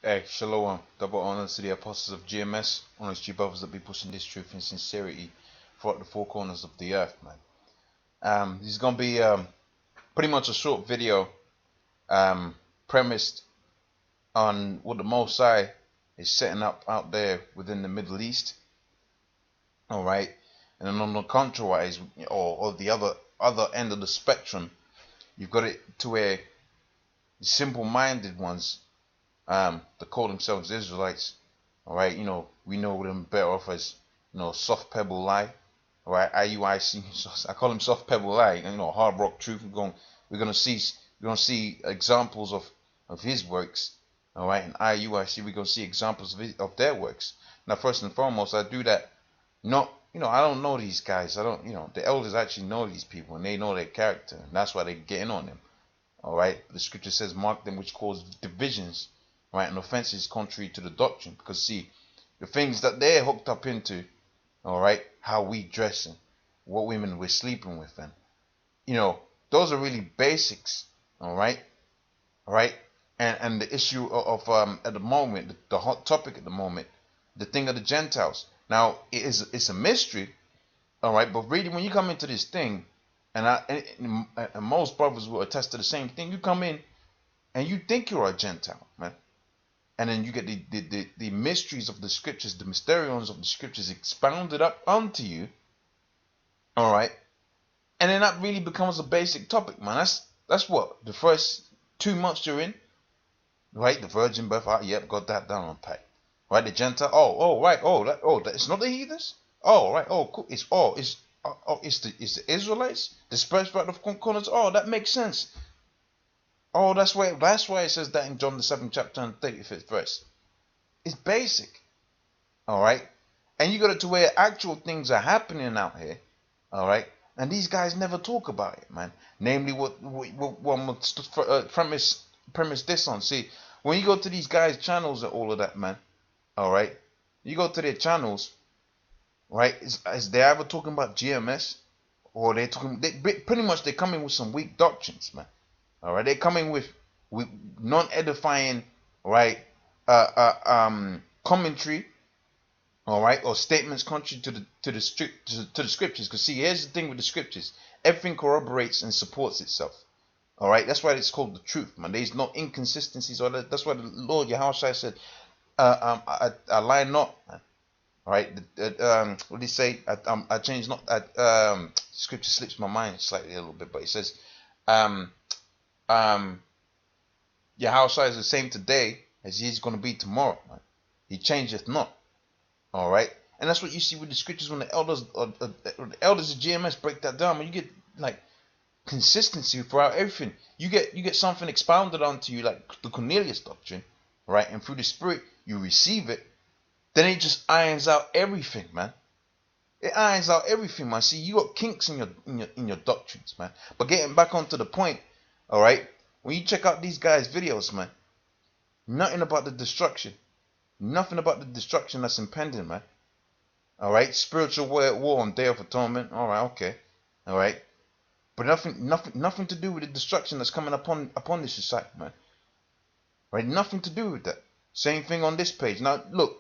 Hey, shalom. Double honors to the apostles of GMS. Honors to you brothers that be pushing this truth in sincerity throughout the four corners of the earth, man. This is gonna be pretty much a short video, premised on what the Most High is setting up out there within the Middle East. All right, and then on the contrary, or the other end of the spectrum, you've got it to where the simple-minded ones, that call themselves Israelites. All right, we know them better off as soft pebble lie. All right, IUIC. I call him soft pebble lie. Hard rock truth. We're gonna see examples of his works. All right, and IUIC, we're gonna see examples of their works. Now, first and foremost, I do that. Not, I don't know these guys. I don't, the elders actually know these people and they know their character, and that's why they're getting on them. All right, the scripture says, "Mark them which cause divisions, right, and offenses contrary to the doctrine." Because see, the things that they're hooked up into, all right, how we dress and what women we're sleeping with, and those are really basics. All right, and the issue of at the moment, the hot topic at the moment, the thing of the Gentiles. Now it's a mystery, all right, but really when you come into this thing, and most brothers will attest to the same thing. You come in and you think you're a Gentile, man, and then you get the mysteries of the scriptures, the mysterions of the scriptures expounded up unto you, all right, and then that really becomes a basic topic, man. That's what the first 2 months you're in, right? The virgin birth, yep, got that down on pat, right? The Gentile, right, it's not the heathens, right, cool, it's the Israelites, the spread out of corners. That makes sense. That's why it says that in John the 7th chapter and 35th verse. It's basic. Alright? And you got it to where actual things are happening out here. Alright? And these guys never talk about it, man. Namely, what one would premise this on. See, when you go to these guys' channels and all of that, man. Alright? You go to their channels, right? Is they ever talking about GMS? Or they pretty much they're coming with some weak doctrines, man. All right, they're coming with non-edifying, right, commentary, all right, or statements contrary to the scriptures. Because see, here's the thing with the scriptures: everything corroborates and supports itself. All right, that's why it's called the truth, man. There's no inconsistencies, or that's why the Lord Yahushua said, "I lie not." Man. All right, what did he say? I changed not. Scripture slips my mind slightly a little bit, but it says, Yahushua is the same today as he is going to be tomorrow. Man. He changeth not. All right, and that's what you see with the scriptures when the elders of GMS break that down. When you get like consistency throughout everything, you get something expounded onto you, like the Cornelius doctrine, right? And through the Spirit, you receive it. Then it just irons out everything, man. It irons out everything, man. See, you got kinks in your doctrines, man. But getting back onto the point, all right. When you check out these guys' videos, man, nothing about the destruction. Nothing about the destruction that's impending, man. Alright? Spiritual war on Day of Atonement. Alright, okay. Alright? But nothing to do with the destruction that's coming upon this society, man. Right? Nothing to do with that. Same thing on this page. Now, look,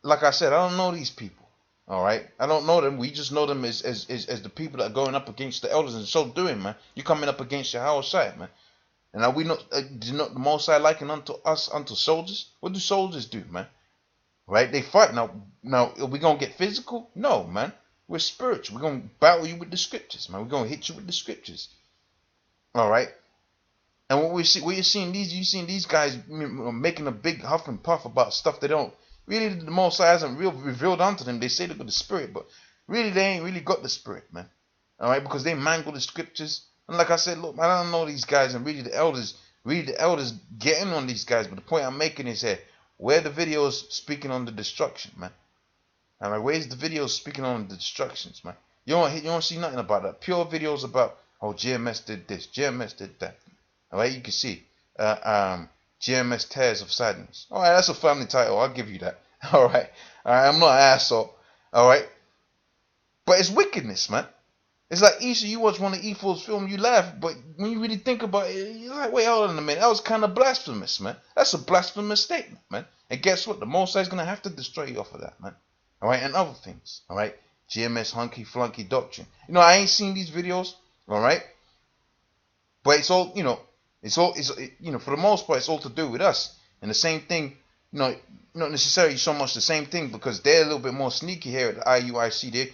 like I said, I don't know these people. Alright? I don't know them. We just know them as the people that are going up against the elders, and so doing, man. You're coming up against your house side, man. And are we not, do not the Most High liken unto us, unto soldiers? What do soldiers do, man? Right? They fight. Now, are we going to get physical? No, man. We're spiritual. We're going to battle you with the scriptures, man. We're going to hit you with the scriptures. All right? And you're seeing these guys making a big huff and puff about stuff they don't, really the Most High hasn't revealed unto them. They say they got the Spirit, but really they ain't really got the Spirit, man. All right? Because they mangle the scriptures. And like I said, look, man, I don't know these guys, and really the elders getting on these guys. But the point I'm making is here, where the videos speaking on the destruction, man. And like, where's the videos speaking on the destructions, man? You don't see nothing about that. Pure videos about, GMS did this, GMS did that. All right, you can see, GMS tears of sadness. All right, that's a family title. I'll give you that. All right, I'm not an asshole. All right, but it's wickedness, man. It's like Isha, you watch one of E4's film, you laugh, but when you really think about it, you're like, wait, hold on a minute, that was kind of blasphemous, man. That's a blasphemous statement, man. And guess what? The Most High is gonna have to destroy you off of that, man. All right, and other things. All right, GMS hunky flunky doctrine. You know, I ain't seen these videos. All right, but it's all, for the most part, it's all to do with us. And the same thing, not necessarily so much the same thing, because they're a little bit more sneaky here at the IUIC.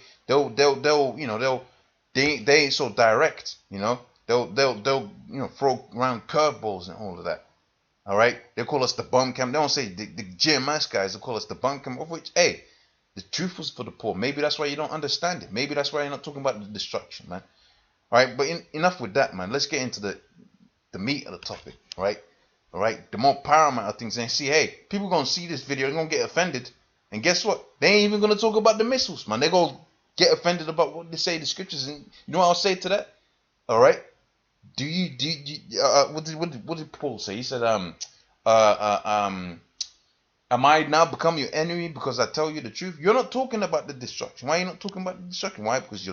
They ain't so direct, they'll throw around curveballs and all of that. All right, they call us the bum camp. They don't say the GMS guys. They call us the bum camp. Of which, hey, the truth was for the poor. Maybe that's why you don't understand it. Maybe that's why you're not talking about the destruction, man. All right, but enough with that, man. Let's get into the meat of the topic. All right, the more paramount of things. And see, hey, people gonna see this video, they're gonna get offended, and guess what? They ain't even gonna talk about the missiles, man. They gonna get offended about what they say the scriptures, and you know what I'll say to that? All right, what did Paul say? He said, am I now become your enemy because I tell you the truth? You're not talking about the destruction. Why are you not talking about the destruction? Why? Because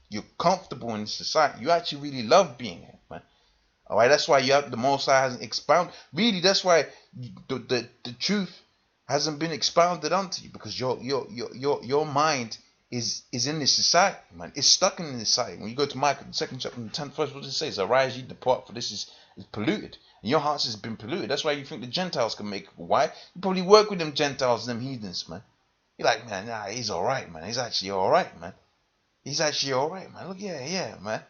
you're comfortable in society. You actually really love being here, man. All right, that's why the Most High hasn't expounded. Really, that's why the truth hasn't been expounded onto you, because your mind is in this society, man. It's stuck in this society. When you go to Micah, the 2nd chapter, the 10th verse, what does it say? Arise, ye depart, for this is polluted, and your hearts has been polluted. That's why you think the Gentiles can make it. Why? You probably work with them Gentiles, them heathens, man. You're like, man, nah, he's all right, man. He's actually all right, man. He's actually all right, man. Look, yeah, man.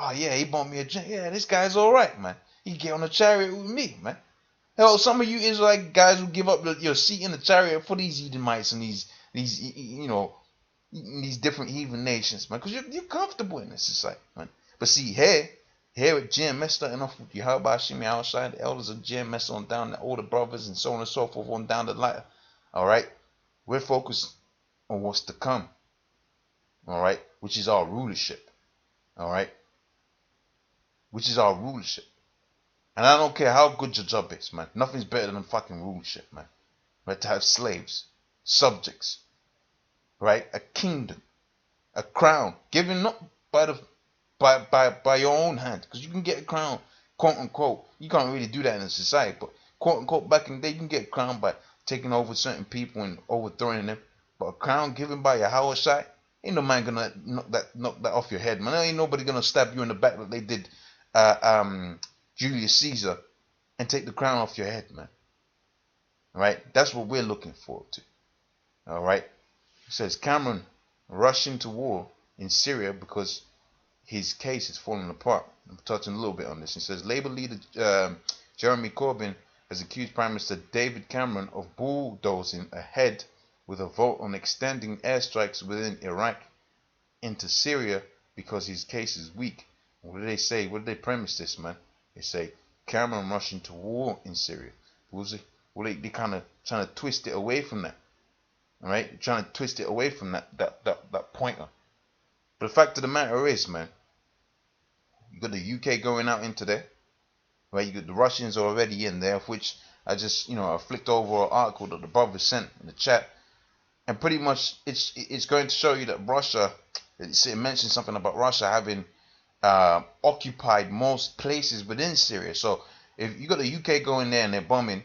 Oh yeah, he bought me a jet. Yeah, this guy's all right, man. He get on a chariot with me, man. Hell, some of you Israelite guys will give up your seat in the chariot for these Edomites and these different heathen nations, man, because you're comfortable in this society, man. But see, here at GMS, starting off with Yahweh Hashem outside, the elders of GMS on down, the older brothers, and so on and so forth on down the line. All right, we're focused on what's to come. All right, which is our rulership. All right. Which is our rulership. And I don't care how good your job is, man. Nothing's better than fucking rulership, man. Right? To have slaves, subjects, right? A kingdom, a crown, given not by your own hand, because you can get a crown, quote unquote. You can't really do that in a society, but quote unquote, back in the day, you can get a crown by taking over certain people and overthrowing them. But a crown given by Yahweh Shai, ain't no man gonna knock that off your head, man. There ain't nobody gonna stab you in the back like they did Julius Caesar and take the crown off your head, man. All right, that's what we're looking forward to. All right, it says Cameron rushing to war in Syria because his case is falling apart. I'm touching a little bit on this. It says Labour leader Jeremy Corbyn has accused Prime Minister David Cameron of bulldozing ahead with a vote on extending airstrikes within Iraq into Syria because his case is weak. What do they say? What do they premise this, man? They say Cameron rushing to war in Syria. Well, they kind of trying to twist it away from that. All right, trying to twist it away from that pointer. But the fact of the matter is, man, you got the UK going out into there, right? You got the Russians already in there, of which I just, I flicked over an article that the brother sent in the chat, and pretty much it's going to show you that Russia. It mentions something about Russia having occupied most places within Syria. So if you got the UK going there and they're bombing,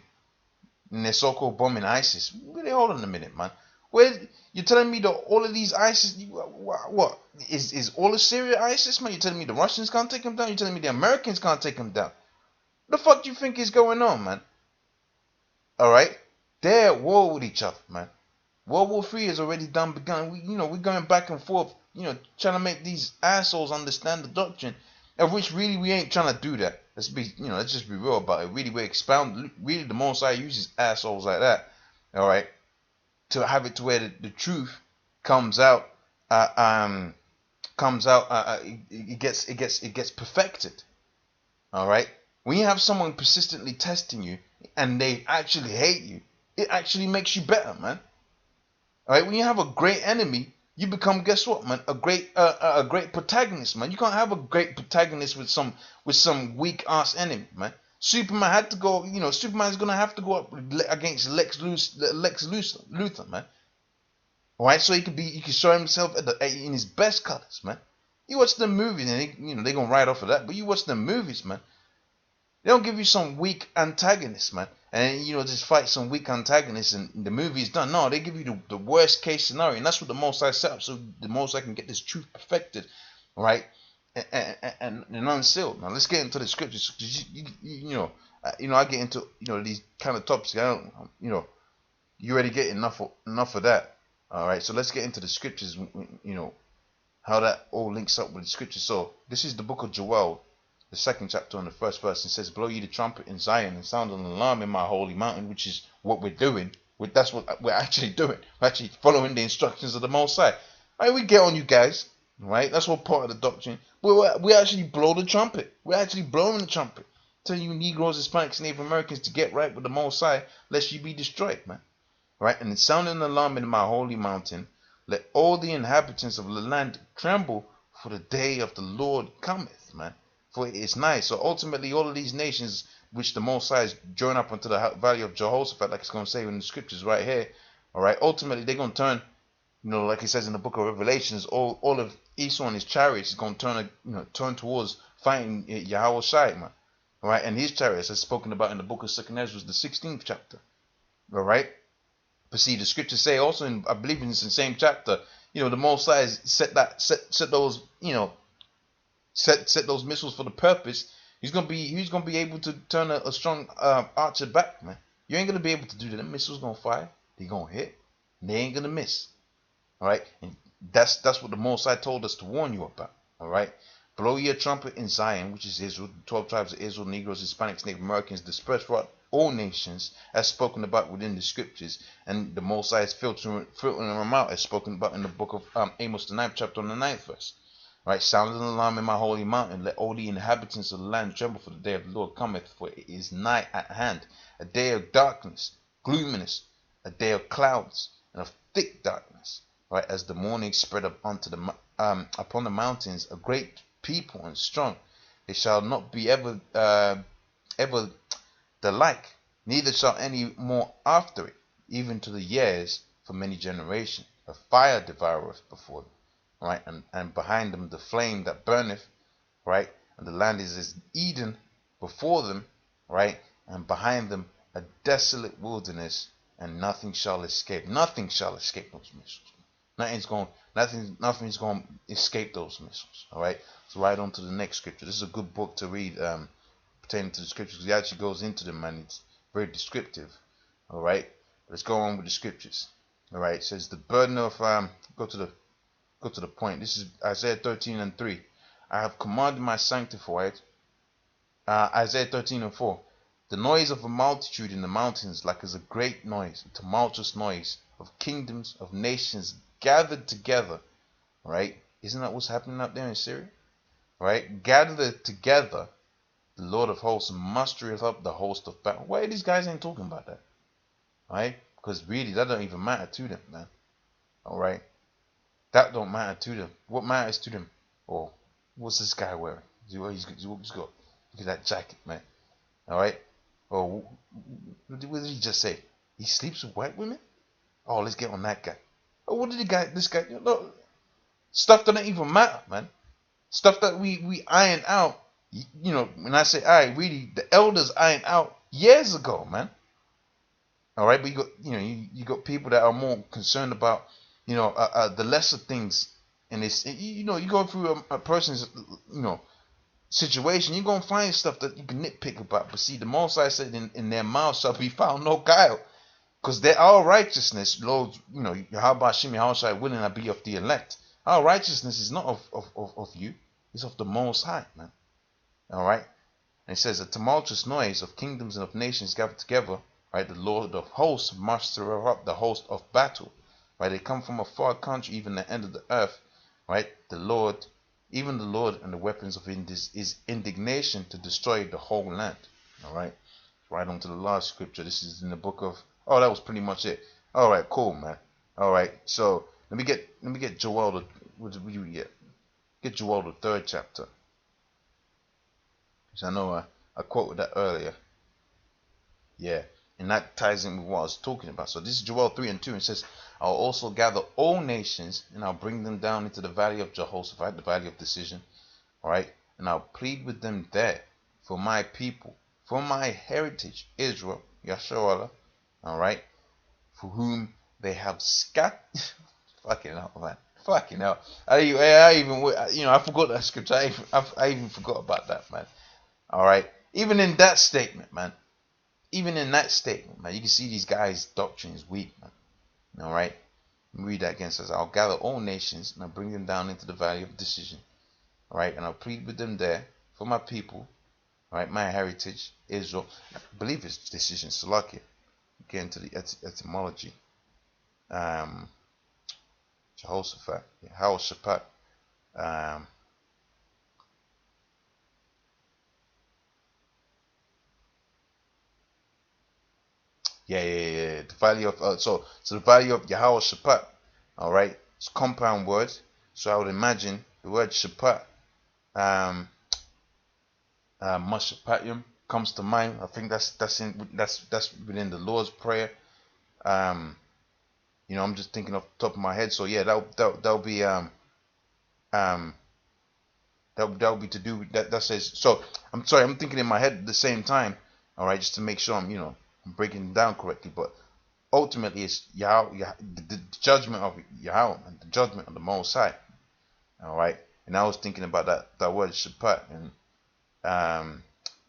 and they're so-called bombing ISIS, really, hold on a minute, man. Where you're telling me that all of these ISIS, what is all of Syria ISIS, man? You're telling me the Russians can't take them down? You're telling me the Americans can't take them down? What the fuck do you think is going on, man? All right, they're at war with each other, man. World War III has already begun. We're going back and forth, trying to make these assholes understand the doctrine, of which really we ain't trying to do that. Let's just be real about it. Really, we expound. Really, the Most High uses assholes like that, all right, to have it to where the truth comes out. It gets perfected. All right. When you have someone persistently testing you and they actually hate you, it actually makes you better, man. All right, when you have a great enemy, you become, guess what, man? A great protagonist, man. You can't have a great protagonist with some weak ass enemy, man. Superman had to go. Superman's gonna have to go up against Lex Luthor, man. All right, so he can show himself in his best colors, man. You watch the movies and they gonna write off of that, but you watch the movies, man. They don't give you some weak antagonist, man, and just fight some weak antagonist and the movie is done. No, they give you the worst case scenario, and that's what the Most High set up, so the Most High can get this truth perfected, right, and unsealed. Now let's get into the scriptures, because I get into these kind of topics. I don't, you already get enough of that. All right, so let's get into the scriptures. How that all links up with the scriptures. So this is the book of Joel, the second chapter on the first verse. It says, "Blow ye the trumpet in Zion and sound an alarm in my holy mountain," which is what we're doing. That's what we're actually doing. We're actually following the instructions of the Most High. All right, we get on you guys, right? That's what part of the doctrine. We actually blow the trumpet. We're actually blowing the trumpet, telling you Negroes, Hispanics, Native Americans to get right with the Most High, lest you be destroyed, man. Right? And it's sounding an alarm in my holy mountain. Let all the inhabitants of the land tremble, for the day of the Lord cometh, man. For it is nigh. So ultimately, all of these nations, which the Most High is joined up unto the valley of Jehoshaphat, like it's going to say in the scriptures right here, all right, ultimately they're going to turn, like it says in the book of Revelations, all of Esau and his chariots is going to turn towards fighting Yahweh Shai, man. All right, and his chariots are spoken about in the book of 2 Ezra, the 16th chapter. All right. But see, the scriptures say also, I believe in the same chapter, the Most High set those, set those missiles for the purpose. He's gonna be able to turn a strong archer back, man. You ain't gonna be able to do that. The missiles gonna fire, they gonna hit, and they ain't gonna miss. All right, and that's what the Most High told us to warn you about. All right. Blow your trumpet in Zion, which is Israel, the 12 tribes of Israel, Negroes, Hispanics, Native Americans, dispersed throughout all nations, as spoken about within the scriptures. And the Most High is filtering them out, as spoken about in the book of Amos, the 9th chapter, on the 9th verse. Right, sound an alarm in my holy mountain. Let all the inhabitants of the land tremble, for the day of the Lord cometh, for it is nigh at hand. A day of darkness, gloominess, a day of clouds, and of thick darkness. Right, as the morning spread up unto the upon the mountains, a great people and strong. It shall not be ever the like, neither shall any more after it, even to the years for many generations. A fire devoureth before them, right, and behind them the flame that burneth, right, and the land is as Eden before them, right, and behind them a desolate wilderness, and nothing shall escape. Nothing shall escape those missiles. Nothing's going to escape those missiles. All right. So right on to the next scripture. This is a good book to read pertaining to the scriptures, because he actually goes into them, and it's very descriptive. All right. Let's go on with the scriptures. All right. It says the burden of go to the point. This is Isaiah 13:3. I have commanded my sanctified. Isaiah 13:4. The noise of a multitude in the mountains, like as a great noise, a tumultuous noise of kingdoms of nations gathered together. Right? Isn't that what's happening up there in Syria? Right? Gathered together, the Lord of hosts mustereth up the host of battle. Why these guys ain't talking about that? Right? Because really, that don't even matter to them, man. All right? That don't matter to them. What matters to them? Oh, what's this guy wearing? He's got. Look at that jacket, man. All right? Oh, what did he just say? He sleeps with white women? Oh, let's get on that guy. Oh, what did this guy? Stuff that don't even matter, man. Stuff that we iron out. When I say I, really, the elders ironed out years ago, man. All right, but you got people that are more concerned about the lesser things in this. You go through a person's situation, you're gonna find stuff that you can nitpick about. But see, the Most High said, in their mouths shall be found no guile, because they're our righteousness, Lord. How about Shimi, how shall I willing I be of the elect? Our righteousness is not of you, it's of the Most High, man. All right, and it says a tumultuous noise of kingdoms and of nations gathered together. Right, the Lord of hosts muster up the host of battle. Right, they come from a far country, even the end of the earth. Right, even the Lord, and the weapons of his indignation to destroy the whole land. All right, right on to the last scripture. This is in the book of. Oh, that was pretty much it. All right, cool, man. All right, so let me get Joel. What did we get? Get Joel, the 3rd chapter. Because I know I quoted that earlier. Yeah. And that ties in with what I was talking about. So this is Joel 3:2. It says, I'll also gather all nations and I'll bring them down into the valley of Jehoshaphat, the valley of decision. All right. And I'll plead with them there for my people, for my heritage, Israel, Yasharallah. All right. For whom they have scattered. Fucking hell, man. Fucking hell. I even, I forgot that scripture. I even forgot about that, man. All right. Even in that statement, man. Even in that statement, man, you can see these guys' doctrine is weak, man. All right. Let me read that again. It says, I'll gather all nations and I'll bring them down into the valley of decision. All right. And I'll plead with them there for my people. All right. My heritage, Israel. I believe it's decision, Salakia. Get into the etymology. Jehoshaphat. Jehoshaphat. Yeah. The value of so the value of Jehoshaphat. All right, it's a compound word. So I would imagine the word Shaphat, Mashapatium comes to mind. I think that's within the Lord's Prayer. I'm just thinking off the top of my head. So yeah, that'll be that'll be to do with that. That says so. I'm sorry, I'm thinking in my head at the same time. All right, just to make sure I'm breaking it down correctly. But ultimately, it's Yahweh, the judgment of Yahweh, and the judgment of the Most High. All right, and I was thinking about that word Shabbat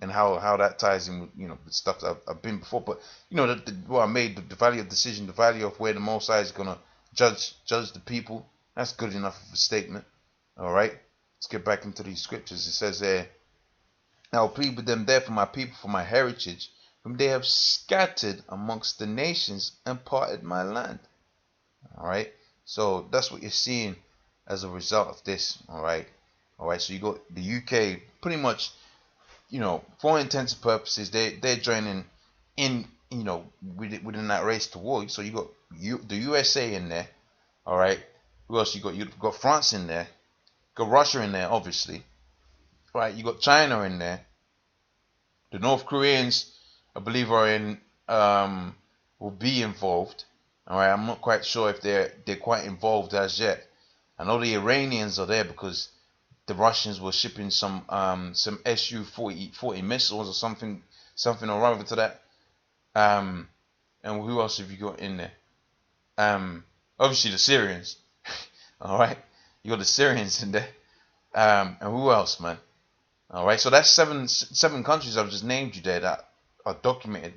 and how that ties in with the stuff that I've been before. But what I made the value of decision, the value of where the Most High is gonna judge the people. That's good enough of a statement. All right, let's get back into these scriptures. It says there, I'll plead with them there for my people, for my heritage, whom they have scattered amongst the nations and parted my land. All right, so that's what you're seeing as a result of this. All right, so you got the UK pretty much, for all intents and purposes, they're joining in, within that race to war. So you got the USA in there. All right, who else you got? You've got France in there, got Russia in there, obviously. Right, you got China in there. The North Koreans, I believe, will be involved. All right, I'm not quite sure if they're quite involved as yet. I know the Iranians are there because the Russians were shipping some Su-40 missiles or something or other to that. And who else have you got in there? Obviously the Syrians. All right, you got the Syrians in there. And who else, man? All right, so that's seven countries I've just named you there that are documented,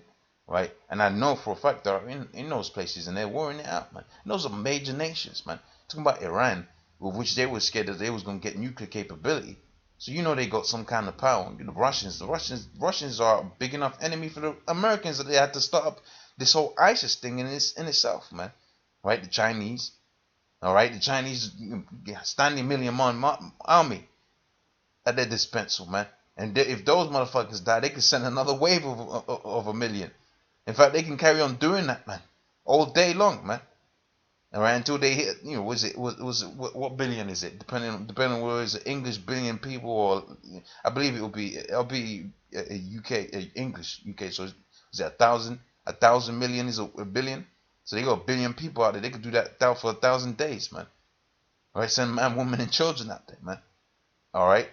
right? And I know for a fact they're in those places and they're warring it out, man. And those are major nations, man. Talking about Iran, with which they were scared that they was gonna get nuclear capability. So they got some kind of power. The Russians are a big enough enemy for the Americans that they had to start up this whole ISIS thing in itself, man. Right? The Chinese, all right, the Chinese standing million-man army at their disposal, man. And if those motherfuckers die, they can send another wave of a million. In fact, they can carry on doing that, man, all day long, man. All right, until they hit, what billion is it? Depending on whether it's an English billion people or I believe it'll be a UK English UK. So is it 1,000 million is a billion? So they got a billion people out there. They could do that down for 1,000 days, man. All right, send man, women, and children out there, man. All right.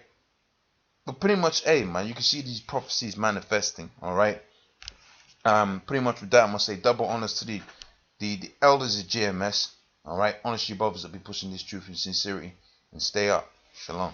But pretty much, hey, man, you can see these prophecies manifesting, all right? Pretty much with that, I'm going to say double honors to the elders of GMS, all right? Honestly, brothers that be pushing this truth in sincerity. And stay up. Shalom.